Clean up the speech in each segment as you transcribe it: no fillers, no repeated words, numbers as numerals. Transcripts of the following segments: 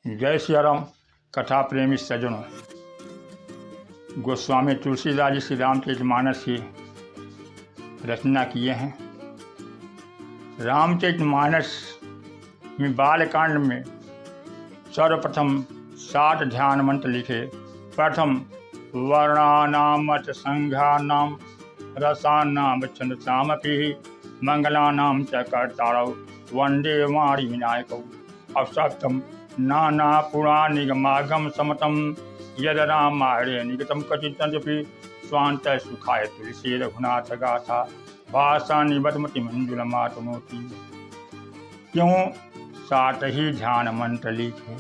जय सिया राम। कथा प्रेमी सज्जनों, गोस्वामी तुलसीदास जी श्री रामचरितमानस की रचना किए हैं। रामचरितमानस में बालकांड में सर्वप्रथम 60 ध्यान मंत्र लिखे। प्रथम वर्णानामथ संघानां रसानां छन्दसामपि मंगलानां च कर्तारौ वंदे वाणी विनायकौ। अब सप्तम नाना पुराणिगमागम समतम यद रामायणे निगतम कचितंजपि स्वांत सुखाय तुलसी रघुनाथ गाथा भाषा निबदमति मंजुल मातनोति। क्यों 60 ही ध्यान मंत्र लिखे?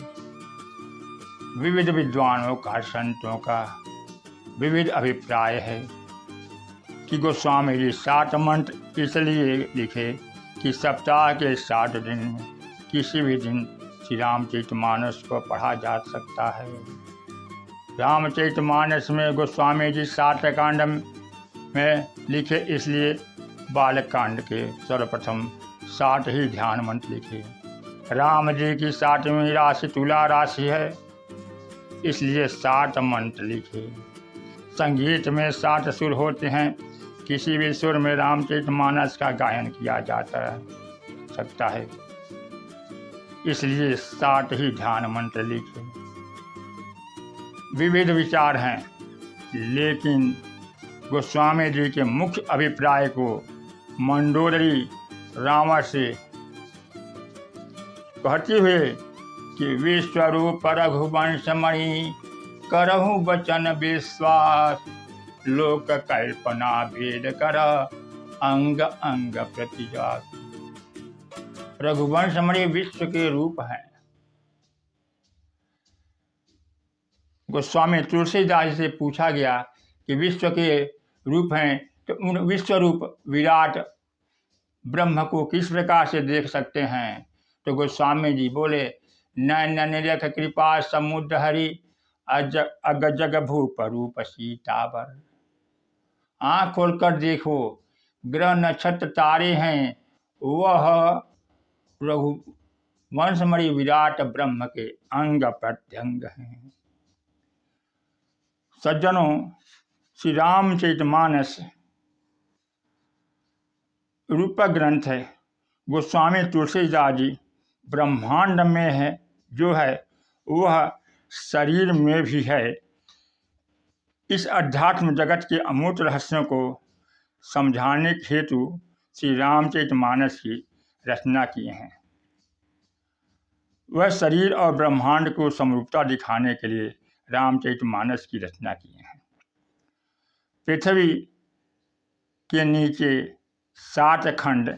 विविध विद्वानों का, संतों का विविध अभिप्राय है कि गोस्वामी जी 60 मंत्र इसलिए लिखे कि सप्ताह के 60 दिन में किसी भी दिन श्री रामचरितमानस को पढ़ा जा सकता है। रामचरितमानस में गोस्वामी जी 60 कांड में लिखे, इसलिए बालकांड के सर्वप्रथम 60 ही ध्यान मंत्र लिखे। राम जी की 60वीं राशि तुला राशि है, इसलिए 60 मंत्र लिखे। संगीत में 60 सुर होते हैं, किसी भी सुर में रामचरितमानस का गायन किया जाता सकता है, इसलिए 60 ही ध्यान मंत्र लिखे। विविध विचार हैं, लेकिन गोस्वामी जी के मुख्य अभिप्राय को मंडोदरी रामा से कहते हुए कि विश्वरूप रघुवंशमणि करहु वचन विश्वास लोक कल्पना भेद कर अंग अंग प्रतिजात। रघुवंशमणि विश्व के रूप हैं। गोस्वामी तुलसीदास से पूछा गया कि विश्व के रूप हैं, तो उन विश्व रूप विराट ब्रह्म को किस प्रकार से देख सकते हैं? तो गोस्वामी जी बोले, नैन निरख कृपा समुद्र हरि अग जग भूप रूप सीतावर। आँख खोलकर देखो, ग्रह नक्षत्र तारे हैं, वह रघुवंशमणि विराट ब्रह्म के अंग प्रत्यंग हैं। सज्जनों, श्री रामचरितमानस रूप ग्रंथ है। गोस्वामी तुलसीदास जी ब्रह्मांड में है, जो है वह शरीर में भी है। इस अध्यात्म जगत के अमूर्त रहस्यों को समझाने हेतु श्री रामचरितमानस की रचना किए हैं। वह शरीर और ब्रह्मांड को समरूपता दिखाने के लिए रामचरितमानस की रचना किए हैं। पृथ्वी के नीचे 7 खंड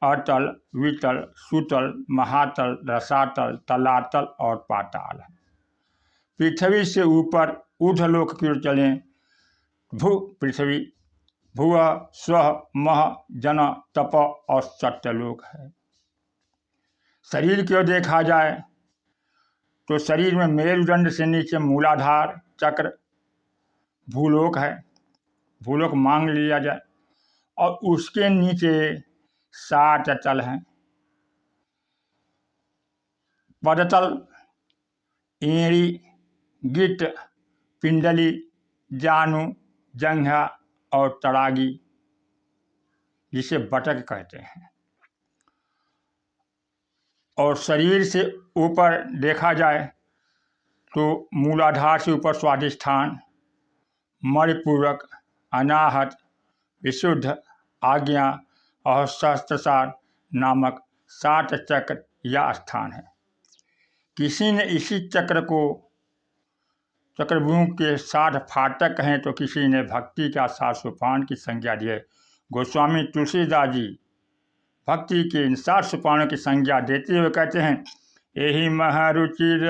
अतल, वितल, सुतल, महातल, रसातल, तलातल और पाताल है। पृथ्वी से ऊपर ऊर्ध्वलोक की ओर चलें, भू पृथ्वी, भुव, स्व, मह, जन, तप और सत्यलोक है। शरीर की ओर देखा जाए तो शरीर में मेरुदंड से नीचे मूलाधार चक्र भूलोक है, भूलोक मांग लिया जाए, और उसके नीचे 7 तल हैं। पदतल, एड़ी, गिट्ट, पिंडली, जानु, जंघा और तड़ागी, जिसे बटक कहते हैं। और शरीर से ऊपर देखा जाए तो मूलाधार से ऊपर स्वादिष्ठान, मणिपूरक, अनाहत, विशुद्ध, आज्ञा और सहस्त्रसार नामक 7 चक्र या स्थान है। किसी ने इसी चक्र को चक्रव्यूह के 7 फाटक हैं, तो किसी ने भक्ति का 7 सोपान की संज्ञा दी है। गोस्वामी तुलसीदास जी भक्ति के इन 7 सोपानों की संज्ञा देते हुए कहते हैं, यही महरुचिर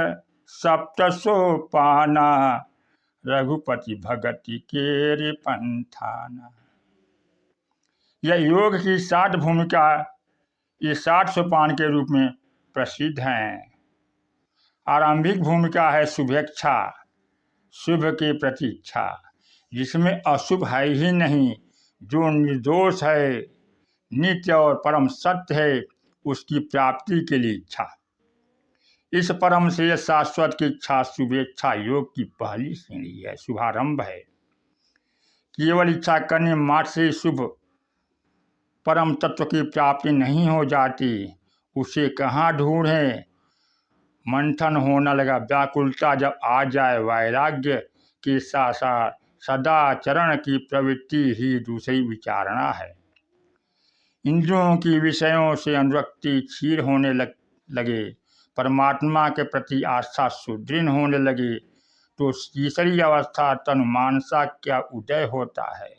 7 सोपाना रघुपति भगति के पंथाना। यह योग की 7 भूमिका ये 7 सोपान के रूप में प्रसिद्ध हैं। आरंभिक भूमिका है शुभेच्छा, शुभ के प्रति इच्छा, जिसमें अशुभ है ही नहीं, जो निर्दोष है, नित्य और परम सत्य है, उसकी प्राप्ति के लिए इच्छा। इस परम से शाश्वत की इच्छा शुभेच्छा योग की पहली सीढ़ी है, शुभारंभ है। केवल इच्छा करने मात्र से शुभ परम तत्व की प्राप्ति नहीं हो जाती, उसे कहाँ ढूंढें। मंथन होने लगा, व्याकुलता जब आ जाए, वैराग्य के साथ साथ सदाचरण की प्रवृत्ति ही दूसरी विचारणा है। इंद्रियों की विषयों से अनुरक्ति क्षीण होने लगे, परमात्मा के प्रति आस्था सुदृढ़ होने लगे, तो तीसरी अवस्था तनुमानसा का उदय होता है।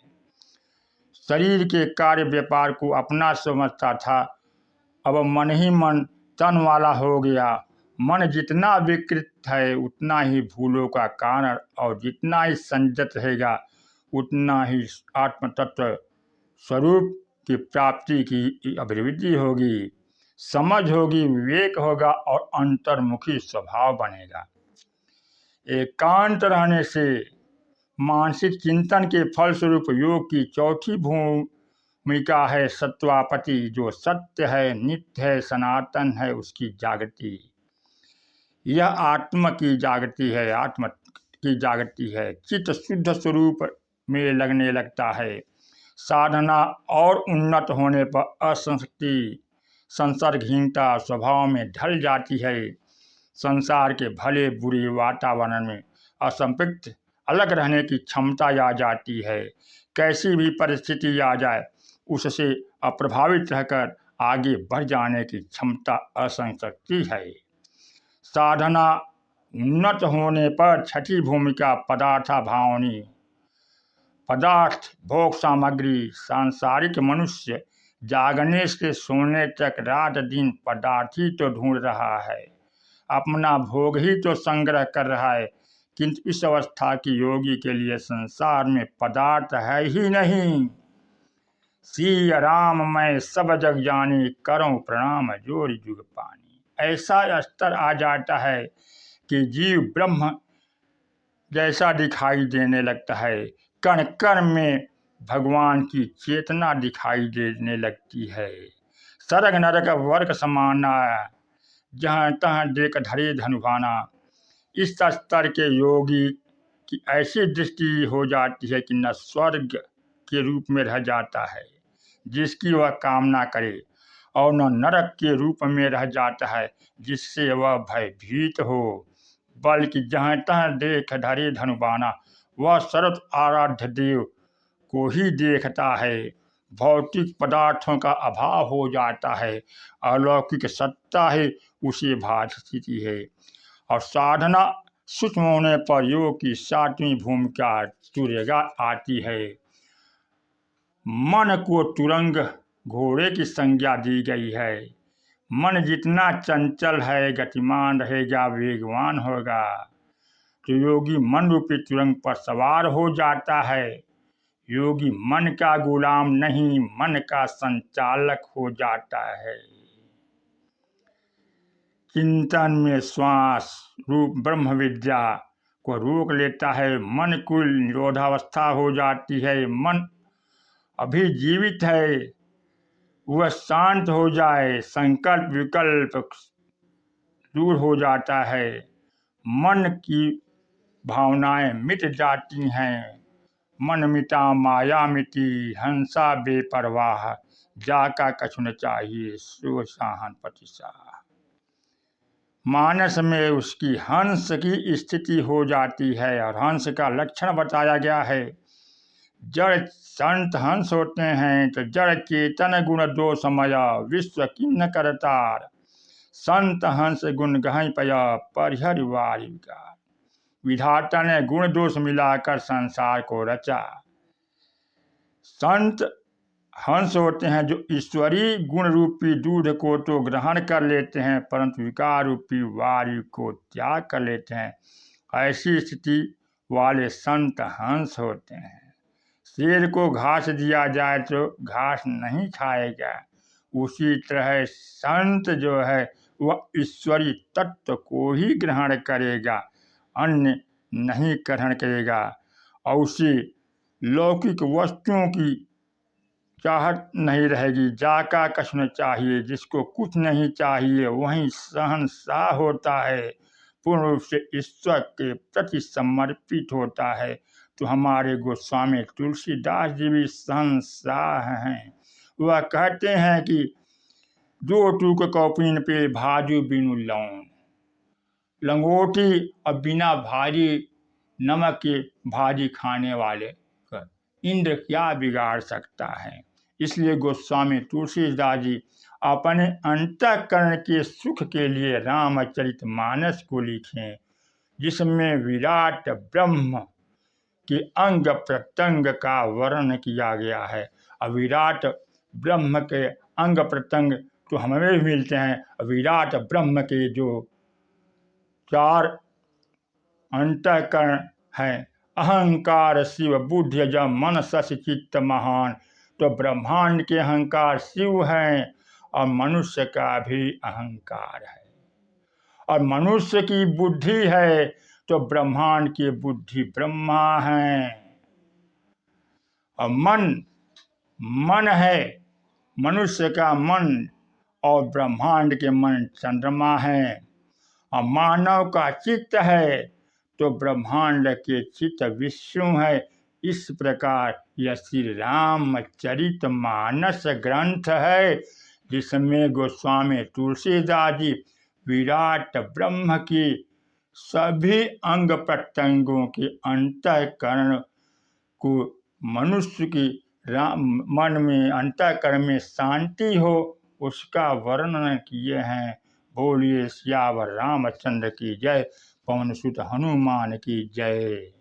शरीर के कार्य व्यापार को अपना समझता था, अब मन ही मन तन वाला हो गया। मन जितना विकृत है उतना ही भूलों का कारण, और जितना ही संयत रहेगा उतना ही आत्म तत्व स्वरूप की प्राप्ति की अभिवृद्धि होगी, समझ होगी, विवेक होगा और अंतर्मुखी स्वभाव बनेगा। एकांत रहने से मानसिक चिंतन के फलस्वरूप योग की चौथी भूमिका है सत्वापति, जो सत्य है, नित्य है, सनातन है, उसकी जागृति। यह आत्म की जागृति है, आत्म की जागृति है। चित्त शुद्ध स्वरूप में लगने लगता है। साधना और उन्नत होने पर असंशक्ति संसर्गहीनता स्वभाव में ढल जाती है। संसार के भले बुरे वातावरण में असंपृक्त अलग रहने की क्षमता आ जाती है। कैसी भी परिस्थिति आ जाए उससे अप्रभावित रहकर आगे बढ़ जाने की क्षमता असंशक्ति है। साधना उन्नत होने पर छठी भूमिका पदार्था भावनी। पदार्थ भोग सामग्री, सांसारिक मनुष्य जागने से सोने तक रात दिन पदार्थ ही तो ढूंढ रहा है, अपना भोग ही तो संग्रह कर रहा है। किंतु इस अवस्था की योगी के लिए संसार में पदार्थ है ही नहीं। सी राम मैं सब जग जानी, करूं प्रणाम जोर जुग पानी। ऐसा स्तर आ जाता है कि जीव ब्रह्म जैसा दिखाई देने लगता है। कण कण में भगवान की चेतना दिखाई देने लगती है। सरग नरक वर्ग समाना, जहाँ तहाँ देख धरे धनुभाना। इस स्तर के योगी की ऐसी दृष्टि हो जाती है कि न स्वर्ग के रूप में रह जाता है जिसकी वह कामना करे, और न नरक के रूप में रह जाता है जिससे वह भयभीत हो, बल्कि जहाँ तहाँ देख धरे धनुबाना, वह सर्व आराध्य देव को ही देखता है। भौतिक पदार्थों का अभाव हो जाता है, अलौकिक सत्ता ही उसे भासती है। और साधना सूक्ष्म होने पर योग की सातवीं भूमिका तुर्यगा आती है। मन को तुरंग घोड़े की संज्ञा दी गई है। मन जितना चंचल है, गतिमान रहेगा, वेगवान होगा, तो योगी मन रूपी तुरंग पर सवार हो जाता है। योगी मन का गुलाम नहीं, मन का संचालक हो जाता है। चिंतन में श्वास रूप ब्रह्म विद्या को रोक लेता है। मन कुल निरोधावस्था हो जाती है। मन अभी जीवित है, वह शांत हो जाए, संकल्प विकल्प दूर हो जाता है। मन की भावनाएं मिट जाती हैं। मन मिटा माया मिटी, हंसा बेपरवाह, जाका कछु न चाहिए सो साहन प्रतिशाह। मानस में उसकी हंस की स्थिति हो जाती है, और हंस का लक्षण बताया गया है। जड़ संत हंस होते हैं तो जड़ चेतन गुण दो समय, विश्व किन्न करतार। संत हंस गुण गहं पया, परिहर वारि विकार। विधाता ने गुण दोष मिलाकर संसार को रचा। संत हंस होते हैं जो ईश्वरीय गुण रूपी दूध को तो ग्रहण कर लेते हैं, परंतु विकार रूपी वायु को त्याग कर लेते हैं। ऐसी स्थिति वाले संत हंस होते हैं। शेर को घास दिया जाए तो घास नहीं खाएगा, उसी तरह संत जो है वह ईश्वरीय तत्व को ही ग्रहण करेगा, अन्य नहीं ग्रहण करेगा, और उसे लौकिक वस्तुओं की चाहत नहीं रहेगी। जाका कछ न चाहिए, जिसको कुछ नहीं चाहिए वहीं शहंशाह होता है, पूर्ण रूप से ईश्वर के प्रति समर्पित होता है। तो हमारे गोस्वामी तुलसीदास जी भी शहंशाह हैं। वह कहते हैं कि जो टूक कौपीन पे भाजू बिनु लौन, लंगोटी और बिना भारी नमक के भाजी खाने वाले इंद्र क्या बिगाड़ सकता है। इसलिए गोस्वामी तुलसीदास जी अपने अंतःकरण के सुख के लिए रामचरितमानस को लिखे, जिसमें विराट ब्रह्म के अंग प्रत्यंग का वर्णन किया गया है। और विराट ब्रह्म के अंग प्रत्यंग तो हमें भी मिलते हैं। विराट ब्रह्म के जो 4 अंतःकरण है, अहंकार शिव बुद्धि जब मन सस चित्त महान, तो ब्रह्मांड के अहंकार शिव हैं और मनुष्य का भी अहंकार है। और मनुष्य की बुद्धि है तो ब्रह्मांड की बुद्धि ब्रह्मा है। और मन है, मनुष्य का मन और ब्रह्मांड के मन चंद्रमा है। और मानव का चित्त है तो ब्रह्मांड के चित्त विष्णु है। इस प्रकार यह श्री रामचरित मानस ग्रंथ है, जिसमें गोस्वामी तुलसीदास जी विराट ब्रह्म की सभी अंग प्रत्यंगों के अंतःकरण को मनुष्य की मन में अंतःकरण में शांति हो, उसका वर्णन किए हैं। बोलिए सियावर रामचंद्र की जय, पवन सुत हनुमान की जय।